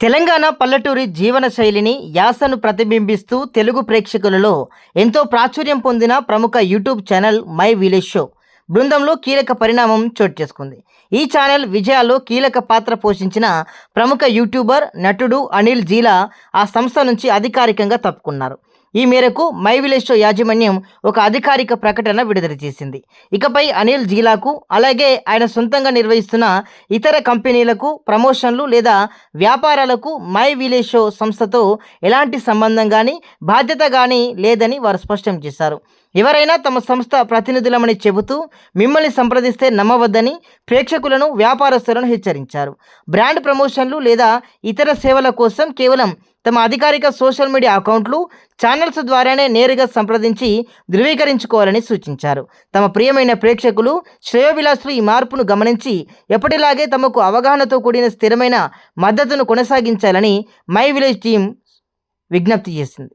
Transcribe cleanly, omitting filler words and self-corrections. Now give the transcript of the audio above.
తెలంగాణ పల్లెటూరి జీవన శైలిని, యాసను ప్రతిబింబిస్తూ తెలుగు ప్రేక్షకులలో ఎంతో ప్రాచుర్యం పొందిన ప్రముఖ YouTube channel my village show బృందంలో కీలక పరిణామం చోటు చేసుకుంది. ఈ ఛానల్ విజయాల్లో కీలక పాత్ర పోషించిన ప్రముఖ యూట్యూబర్, నటుడు అనిల్ జీలా ఆ సంస్థ నుంచి అధికారికంగా తప్పుకున్నారు. ఈ మేరకు మై విలేజ్ షో యాజమాన్యం ఒక అధికారిక ప్రకటన విడుదల చేసింది. ఇకపై అనిల్ జీలాకు, అలాగే ఆయన సొంతంగా నిర్వహిస్తున్న ఇతర కంపెనీలకు, ప్రమోషన్లు లేదా వ్యాపారాలకు మై విలేజ్ షో సంస్థతో ఎలాంటి సంబంధం కానీ, బాధ్యత కానీ లేదని వారు స్పష్టం చేశారు. ఎవరైనా తమ సంస్థ ప్రతినిధులమని చెబుతూ మిమ్మల్ని సంప్రదిస్తే నమ్మవద్దని ప్రేక్షకులను, వ్యాపారస్తులను హెచ్చరించారు. బ్రాండ్ ప్రమోషన్లు లేదా ఇతర సేవల కోసం కేవలం తమ అధికారిక సోషల్ మీడియా అకౌంట్లు, ఛానల్స్ ద్వారానే నేరుగా సంప్రదించి ధృవీకరించుకోవాలని సూచించారు. తమ ప్రియమైన ప్రేక్షకులు, శ్రేయోభిలాషులు ఈ మార్పును గమనించి ఎప్పటిలాగే తమకు అవగాహనతో కూడిన స్థిరమైన మద్దతును కొనసాగించాలని మై విలేజ్ టీం విజ్ఞప్తి చేసింది.